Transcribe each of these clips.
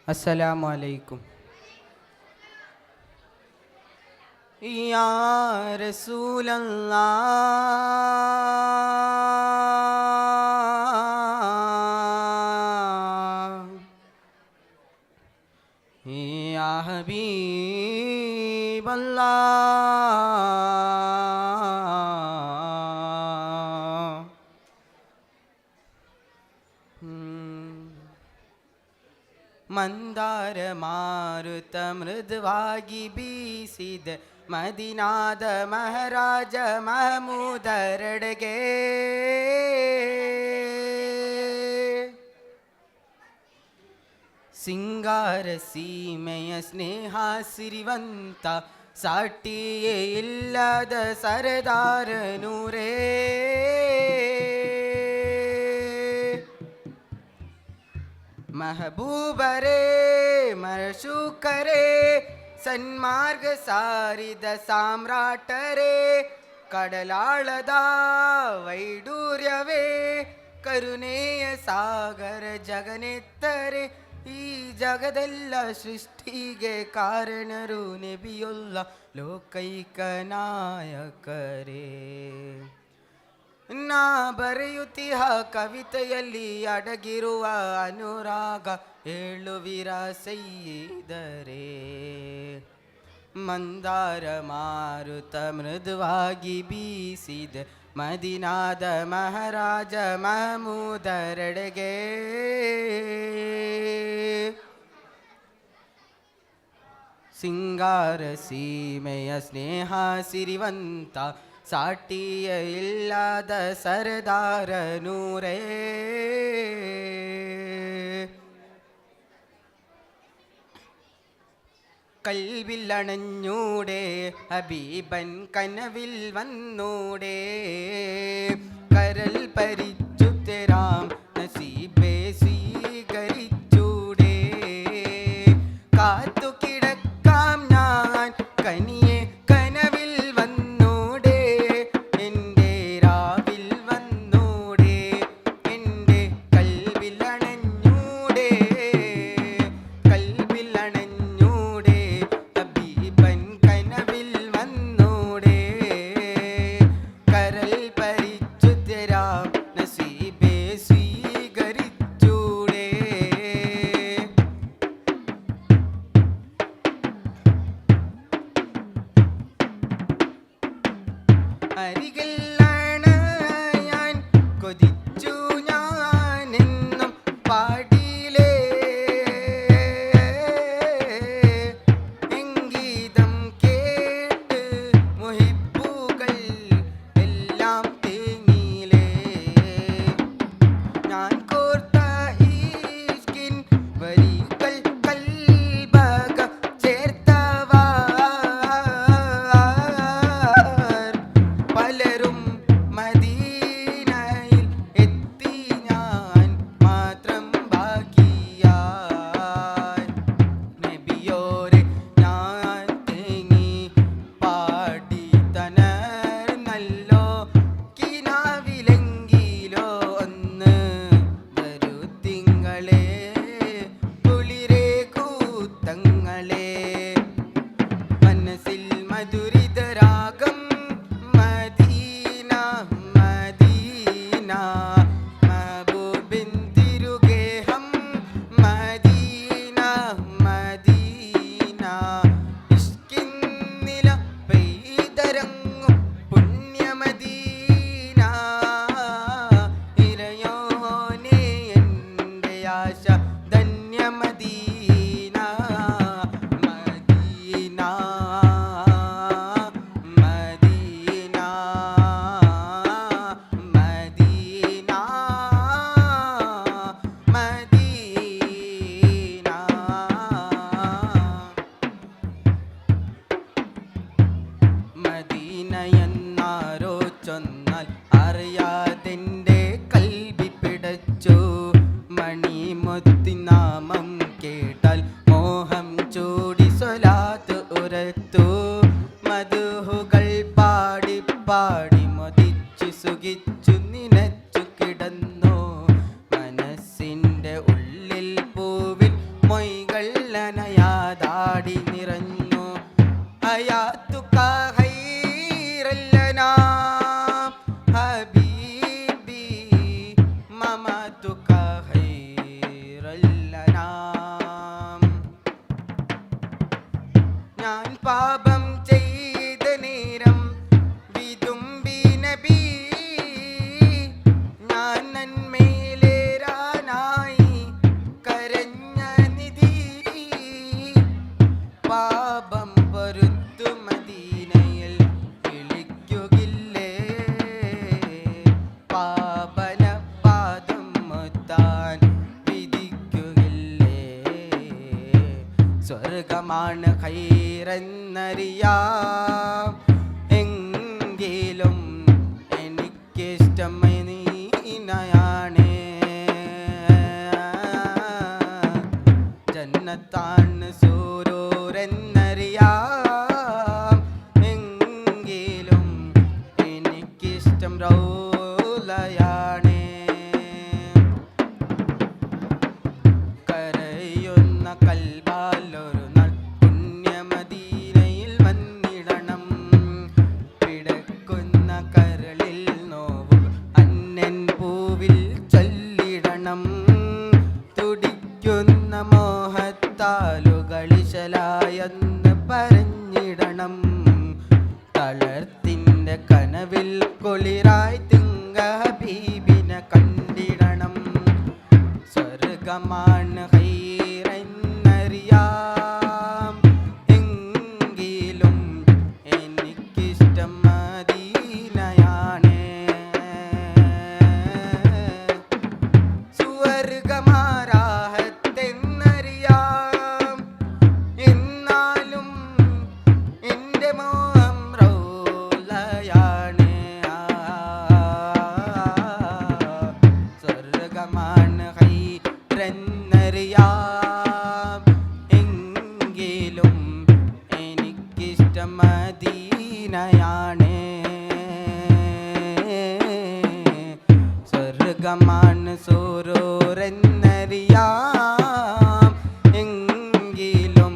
अस्सलामु अलैकुम। या रसूल अल्लाह, या हबीब अल्लाह। ಮಂದಾರ ಮಾರುತ ಮೃದುವಾಗಿ ಬೀಸಿದ ಮದಿನಾದ ಮಹಾರಾಜ ಮಹಮೂದರೆಡೆಗೆ ಸಿಂಗಾರ ಸೀಮೆಯ ಸ್ನೇಹ ಸಿರಿವಂತ ಸಾಟಿಯೇ ಇಲ್ಲದ ಸರದಾರ ನೂರೇ महबूबरे मरशूकरे सन्मार्ग सारिद साम्राटरे ಕಡಲಾಳದ ವೈಡೂರ್ಯವೇ ಕರುಣೆಯ ಸಾಗರ ಜಗನೆತ್ತರೆ ಈ ಜಗದೆಲ್ಲ ಸೃಷ್ಟಿಗೆ ಕಾರಣರು ನಬಿಯುಲ್ಲ ಲೋಕೈಕ ನಾಯಕರೇ. ನಾ ಬರೆಯುತ್ತಿಹ ಕವಿತೆಯಲ್ಲಿ ಅಡಗಿರುವ ಅನುರಾಗ ಹೇಳುವಿರ ಸೈಯಿದರೆ. ಮಂದಾರ ಮಾರುತ ಮೃದುವಾಗಿ ಬೀಸಿದ ಮದಿನಾದ ಮಹಾರಾಜ ಮಹಮೂದರೆಡೆಗೆ ಸಿಂಗಾರ ಸೀಮೆಯ ಸ್ನೇಹ ಸಿರಿವಂತ ಸಾಟಿಯ ಇಲ್ಲದ ಸರದಾರ ನೂರೇ. കൽവിൽ അണഞ്ഞൂടെ ഹബീബൻ കനവിൽ വന്നൂടെ കരൽ പരിച്ചു തരാം നസീബേ സ്വീകരിച്ചൂടെ കാത്തു കിടക്കാം ഞാൻ കനിയെ കനവിൽ വന്നൂടെ എൻ്റെ രാവിൽ വന്നൂടെ എൻ്റെ കൽവിൽ അണഞ്ഞൂടെ കൽവിൽ അണഞ്ഞൂടെ ഹബീബൻ കനവിൽ വന്നൂടെ കരൽ പരിച്ചു തരാം നസീബേ സ്വീകരിച്ചൂടെ. അരികിൽ അണയാൻ കൊതിച്ചു ഞാനെന്നും പാടിയിലേ എങ്കീതം കേട്ട് മുഹിബ്ബുകൾ എല്ലാം തേങ്ങിയിലേ. ഞാൻ കോർത്ത ഈഷ്കിൻ വരികൾ കൽബകം ചേർത്തവർ പലരും മദീനയിൽ എത്തി ഞാൻ മാത്രം ബാക്കിയായി. നബിയോരെ ഞാൻ തേങ്ങി പാടി തണർന്നല്ലോ കിനാവിലെങ്കിലോ ഒന്ന് വരൂ തിങ്കളേ കുളിരേ കൂത്തങ്ങളെ മനസ്സിൽ മധുരിതരാഗം മദീന മദീന മഹബൂബിൻ തിരുഗേഹം മദീന മദീന ഇഷ്കിൻ നില പെയ്തിറങ്ങും പുണ്യമദീന ഇരയോനെ എൻ്റെ ആശ ധന്യമദീന Medina Medina Medina Medina. Medina എന്നാരോ ചൊന്നാൽ അറിയാതെൻ്റെ കൽബി പിടച്ചു മണിമുത്തിനാമം കേ കണ്ണുകൾ നനയാതാടി നിറഞ്ഞു ഹയാത്തുക ഖൈറല്ലനാ ഹബീബി മമാതുക ഖൈറല്ലനാ ഞാൻ പാപം ചെയ്ത നേരം വിതുമ്പി നബി ഞാൻ നന്മയിലേറാനായി കരഞ്ഞ നിധി പാപം പൊറുത്തു മദീനയിൽ വിളിക്കുകില്ലേ പാപന പാദം മുത്താൻ വിധിക്കുകില്ലേ സ്വർഗമാണ് ഖൈറെന്നറിയാം എങ്കിലും എനിക്കിഷ്ടം മദീനയാണ് ജന്നത്താണ് സൂരൂരെന്നറിയാം എങ്കിലും എനിക്കിഷ്ടം റൗളയാണ് കരയുന്ന കൽബാലൊരു നാൾ പുണ്യമദീനയിൽ വന്നിടണം പിടക്കുന്ന കരളിൽ നോവും അന്നൻ പൂവിൽ ചൊല്ലിടണം തുടിക്കുന്ന മോഹത്താലുകളിശലായെന്ന് പറഞ്ഞിടണം തളർത്തിൻ്റെ കനവിൽ കുളിരായി തിങ്ക ഹബീബിനെ കണ്ടിടണം സ്വർഗമാണ് ഖൈറെന്നറിയാം എങ്കിലും എനിക്കിഷ്ടം മദീനയാണ് സുവർഗമാരാഹത്തെന്നറിയാം എന്നാലും എൻ്റെ മോഹം റൗളയാണ് സ്വർഗമാണ് ഖൈറെന്നറിയാം എങ്കിലും എനിക്കിഷ്ടം മദീനയാണ് സ്വർഗമാണ് സൂരൂരെന്നറിയാം എങ്കിലും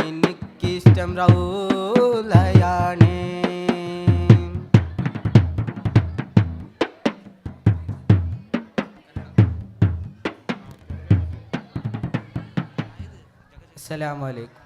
എനിക്കിഷ്ടം റൗളയാണ്. അസ്സലാമു അലൈക്കും.